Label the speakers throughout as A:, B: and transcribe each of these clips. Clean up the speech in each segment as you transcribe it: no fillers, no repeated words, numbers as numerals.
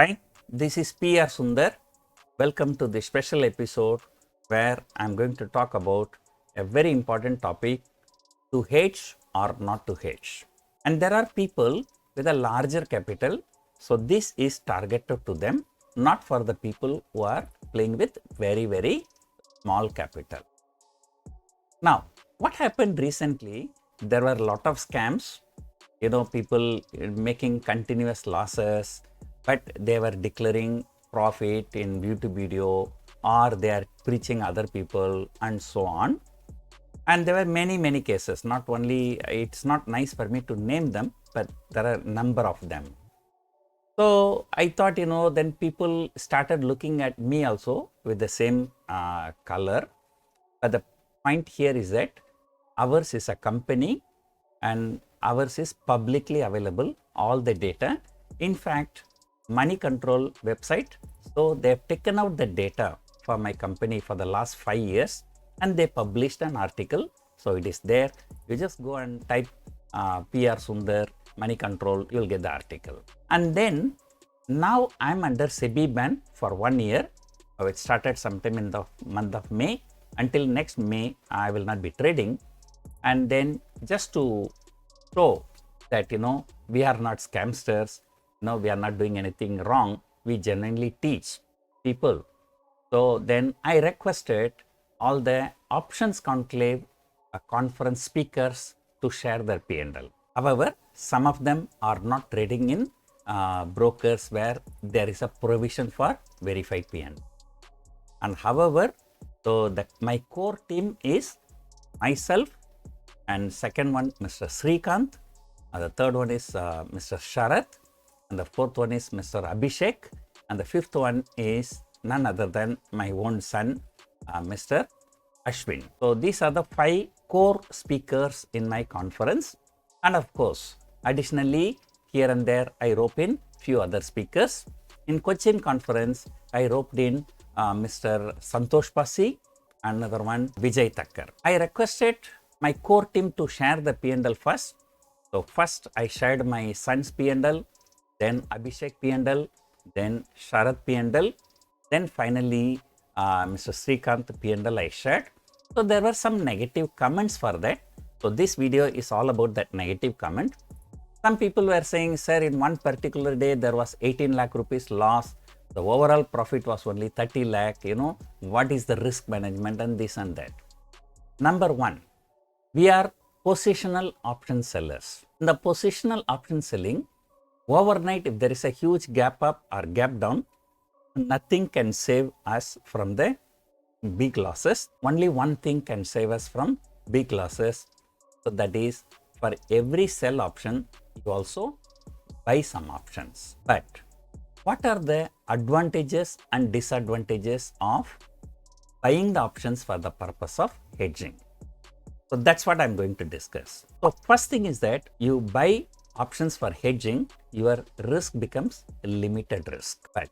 A: Hi, this is PR Sundar. Welcome to this special episode where I'm going to talk about a very important topic, to hedge or not to hedge. And there are people with a larger capital, so this is targeted to them, not for the people who are playing with very small capital. Now, what happened recently? There were a lot of scams, people making continuous losses, but they were declaring profit in YouTube video, or they are preaching other people and so on. And there were many cases, not only, it's not nice for me to name them, but there are a number of them. So I thought, then people started looking at me also with the same color. But the point here is that ours is a company and ours is publicly available, all the data. In fact, Money Control website, so they have taken out the data for my company for the last 5 years and they published an article. So it is there. You just go and type PR Sundar Money Control, you'll get the article. And then now I'm under SEBI ban for 1 year. It started sometime in the month of May. Until next May, I will not be trading. And then just to show that, we are not scamsters, we are not doing anything wrong. We genuinely teach people. So then I requested all the options conclave conference speakers to share their P&L. However, some of them are not trading in brokers where there is a provision for verified P&L. And however, so my core team is myself, and second one Mr. Srikanth, the third one is Mr. Sharath, and the fourth one is Mr. Abhishek, and the fifth one is none other than my own son, Mr. Ashwin. So these are the 5 core speakers in my conference. And of course, additionally, here and there, I rope in few other speakers. In Cochin conference, I roped in Mr. Santosh Pasi, another one Vijay Thakkar. I requested my core team to share the P&L first. So first I shared my son's P&L, then Abhishek P&L, then Sharath P&L, then finally Mr. Srikanth P&L I shared. So there were some negative comments for that. So this video is all about that negative comment. Some people were saying, sir, in one particular day there was 18 lakh rupees loss. The overall profit was only 30 lakh, what is the risk management and this and that. Number one, we are positional option sellers. In the positional option selling, overnight if there is a huge gap up or gap down, nothing can save us from the big losses. Only one thing can save us from big losses. So that is, for every sell option, you also buy some options. But what are the advantages and disadvantages of buying the options for the purpose of hedging? So that's what I'm going to discuss. So first thing is that you buy options for hedging, your risk becomes limited risk. But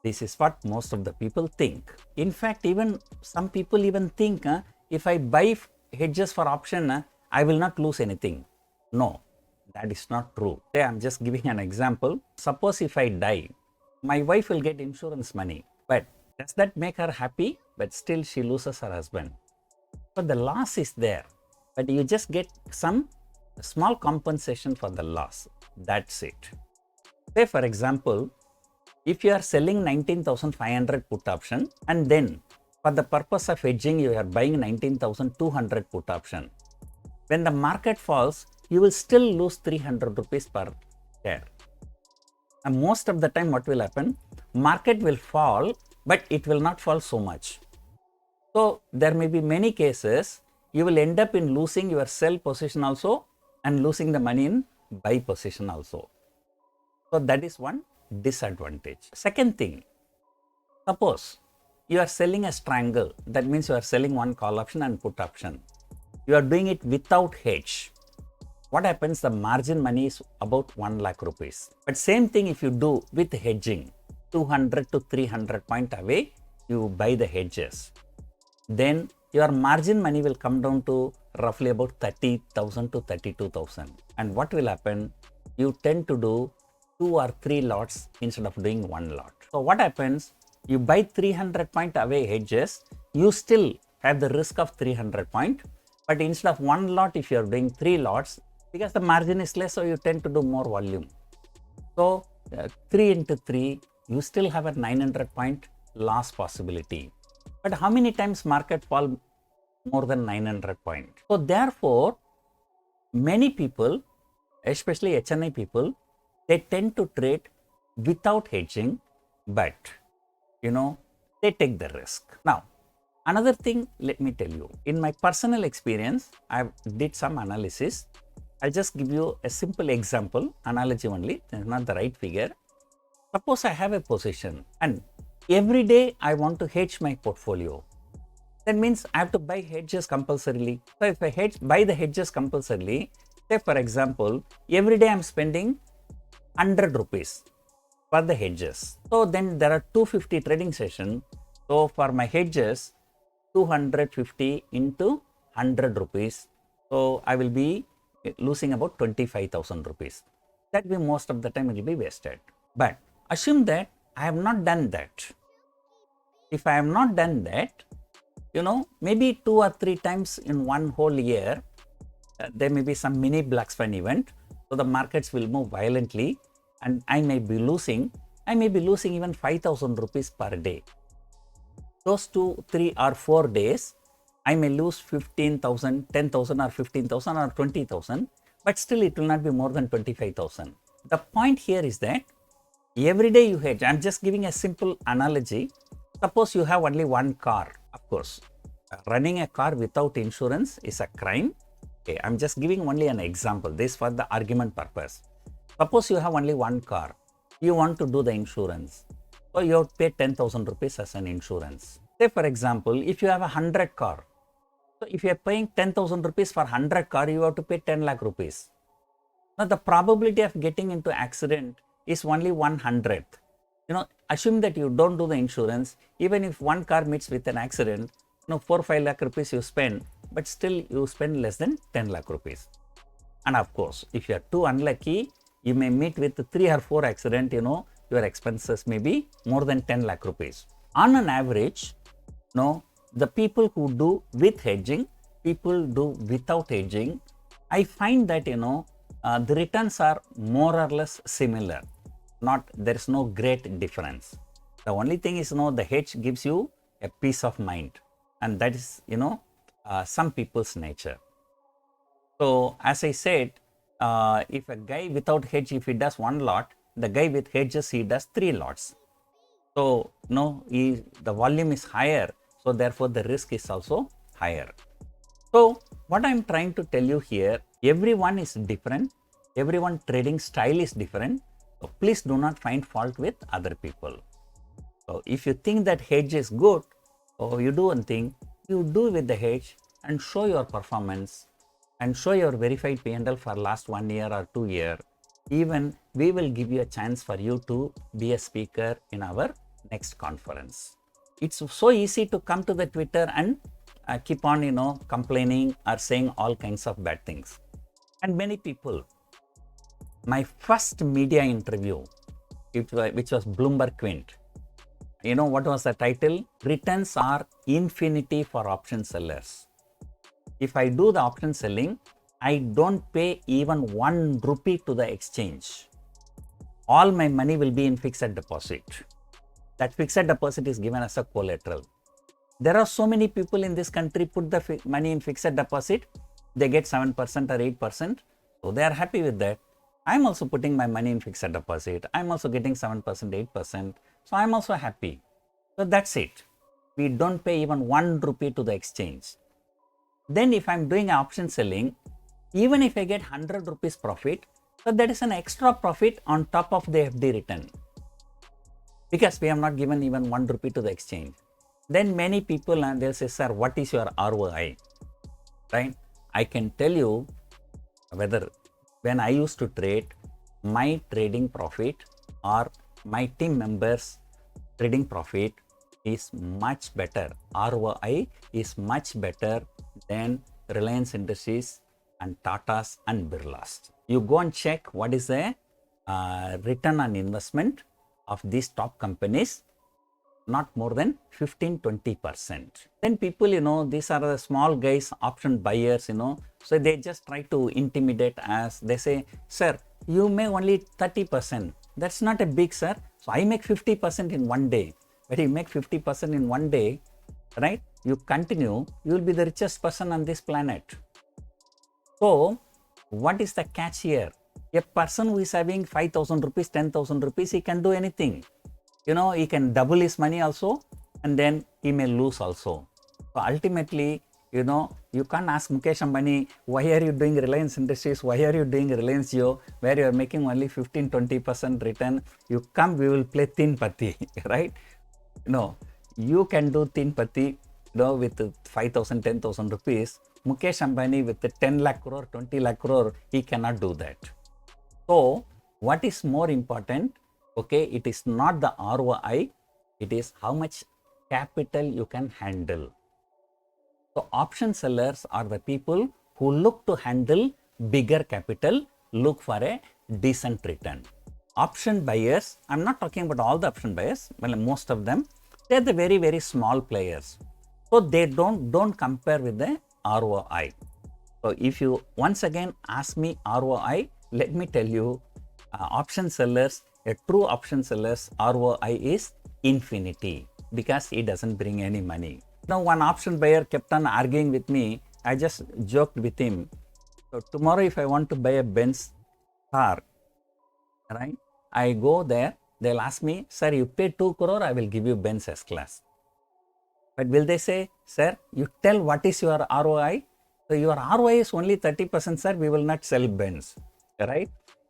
A: this is what most of the people think. In fact, even some people even think if I buy hedges for option, I will not lose anything. No, that is not true. I'm just giving an example. Suppose if I die, my wife will get insurance money, but does that make her happy? But still she loses her husband. So the loss is there, but you just get some small compensation for the loss. That's it. Say for example, if you are selling 19,500 put option and then for the purpose of hedging you are buying 19,200 put option. When the market falls, you will still lose 300 rupees per share. And most of the time what will happen? Market will fall, but it will not fall so much. So there may be many cases you will end up in losing your sell position also and losing the money in buy position also. So that is one disadvantage. Second thing, suppose you are selling a strangle, that means you are selling one call option and put option. You are doing it without hedge. What happens? The margin money is about 1 lakh rupees. But same thing if you do with hedging, 200 to 300 point away, you buy the hedges. Then your margin money will come down to roughly about 30,000 to 32,000. And what will happen? You tend to do 2 or 3 lots instead of doing 1 lot. So what happens? You buy 300 point away hedges, you still have the risk of 300 point, but instead of 1 lot, if you are doing 3 lots, because the margin is less, so you tend to do more volume. So 3 into 3, you still have a 900 point loss possibility. But how many times market fall more than 900 point? So therefore, many people, especially HNI people, they tend to trade without hedging, but they take the risk. Now, another thing, let me tell you, in my personal experience, I did some analysis. I'll just give you a simple example, analogy only, not the right figure. Suppose I have a position and every day I want to hedge my portfolio. That means I have to buy hedges compulsorily. So if I buy the hedges compulsorily, say for example, every day I'm spending 100 rupees for the hedges. So then there are 250 trading sessions. So for my hedges, 250 into 100 rupees. So I will be losing about 25,000 rupees. That will most of the time it will be wasted. But assume that I have not done that. If I have not done that, maybe 2 or 3 times in one whole year, there may be some mini black swan event. So the markets will move violently and I may be losing even 5,000 rupees per day. Those 2, 3 or 4 days, I may lose 15,000, 10,000 or 15,000 or 20,000, but still it will not be more than 25,000. The point here is that every day you hedge. I'm just giving a simple analogy. Suppose you have only one car. Of course, running a car without insurance is a crime. Okay, I'm just giving only an example. This for the argument purpose. Suppose you have only one car. You want to do the insurance. So you have to pay 10,000 rupees as an insurance. Say for example, if you have a 100 car. So if you are paying 10,000 rupees for 100 car, you have to pay 10 lakh rupees. Now the probability of getting into accident is only 1/100th. Assume that you don't do the insurance, even if one car meets with an accident, 4-5 lakh rupees you spend, but still you spend less than 10 lakh rupees. And of course, if you are too unlucky, you may meet with 3 or 4 accident, your expenses may be more than 10 lakh rupees. On an average, the people who do with hedging, people do without hedging, I find that, the returns are more or less similar. There is no great difference. The only thing is, the hedge gives you a peace of mind, and that is, some people's nature. So as I said, if a guy without hedge, if he does 1 lot, the guy with hedges, he does 3 lots. So the volume is higher, so therefore the risk is also higher. So what I'm trying to tell you here, everyone is different, everyone trading style is different. So please do not find fault with other people. So if you think that hedge is good, or you do one thing, you do with the hedge and show your performance and show your verified P&L for last 1 year or 2 years. Even we will give you a chance for you to be a speaker in our next conference. It's so easy to come to the Twitter and keep on, complaining or saying all kinds of bad things. And many people, my first media interview, which was Bloomberg Quint, what was the title? Returns are infinity for option sellers. If I do the option selling, I don't pay even 1 rupee to the exchange. All my money will be in fixed deposit. That fixed deposit is given as a collateral. There are so many people in this country put the money in fixed deposit. They get 7% or 8%. So they are happy with that. I'm also putting my money in fixed deposit. I'm also getting 7%, 8%. So I'm also happy. So that's it. We don't pay even 1 rupee to the exchange. Then if I'm doing option selling, even if I get 100 rupees profit, so that is an extra profit on top of the FD return. Because we have not given even 1 rupee to the exchange. Then many people, they'll say, sir, what is your ROI? Right? I can tell you whether when I used to trade, my trading profit or my team members' trading profit is much better. ROI is much better than Reliance Industries and Tatas and Birlas. You go and check what is the return on investment of these top companies, not more than 15-20%. Then people, these are the small guys, option buyers, so they just try to intimidate us. They say, sir, you make only 30%. That's not a big, sir. So I make 50% in one day. When you make 50% in one day, right? You continue, you will be the richest person on this planet. So what is the catch here? A person who is having 5,000 rupees, 10,000 rupees, he can do anything. He can double his money also, and then he may lose also. So ultimately, you can't ask Mukesh Ambani, why are you doing Reliance Industries? Why are you doing Reliance Jio, where you are making only 15-20% return? You come, we will play Tin Patti, right? You can do Tin Patti, with 5,000, 10,000 rupees. Mukesh Ambani with the 10 lakh crore, 20 lakh crore, he cannot do that. So what is more important? Okay, it is not the ROI, it is how much capital you can handle. So option sellers are the people who look to handle bigger capital, look for a decent return. Option buyers, I'm not talking about all the option buyers, well, most of them, they're the very, very small players. So they don't compare with the ROI. So if you once again ask me ROI, let me tell you, option sellers, a true option seller's ROI is infinity, because it doesn't bring any money. Now one option buyer kept on arguing with me. I just joked with him. So tomorrow if I want to buy a Benz car, right, I go there, they'll ask me, sir, you pay 2 crore, I will give you Benz S-Class. But will they say, sir, you tell what is your ROI? So your ROI is only 30%, sir, we will not sell Benz, right?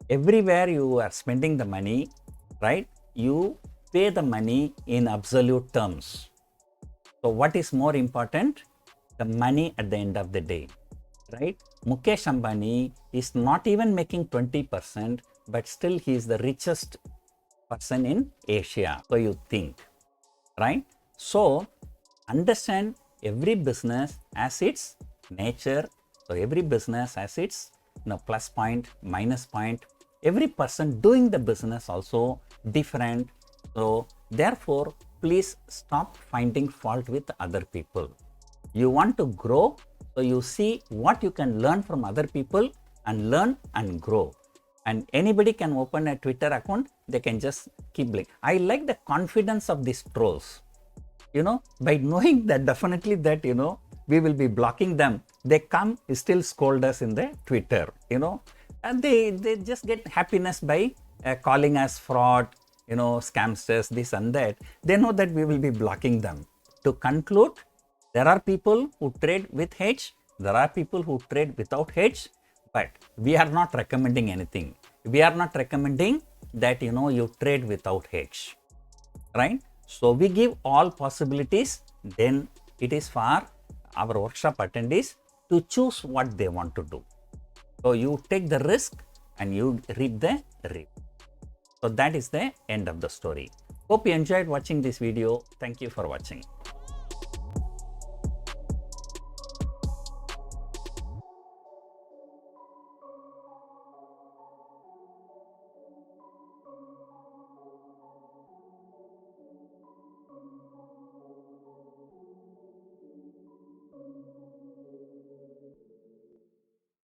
A: Everywhere you are spending the money, right, you pay the money in absolute terms. So what is more important? The money at the end of the day, right? Mukesh Ambani is not even making 20%, but still he is the richest person in Asia. So you think, right? So understand every business has its nature. So every business has its plus point, minus point. Every person doing the business also different. So therefore, please stop finding fault with other people. You want to grow, so you see what you can learn from other people and learn and grow. And anybody can open a Twitter account, they can just keep like. I like the confidence of these trolls. By knowing that definitely that, we will be blocking them, they come still scold us in the Twitter, and they just get happiness by calling us fraud, scamsters, this and that. They know that we will be blocking them. To conclude, there are people who trade with hedge, there are people who trade without hedge, but we are not recommending anything. We are not recommending that, you trade without hedge, right? So we give all possibilities, then it is for our workshop attendees to choose what they want to do. So you take the risk and you reap the reward. So that is the end of the story. Hope you enjoyed watching this video. Thank you for watching.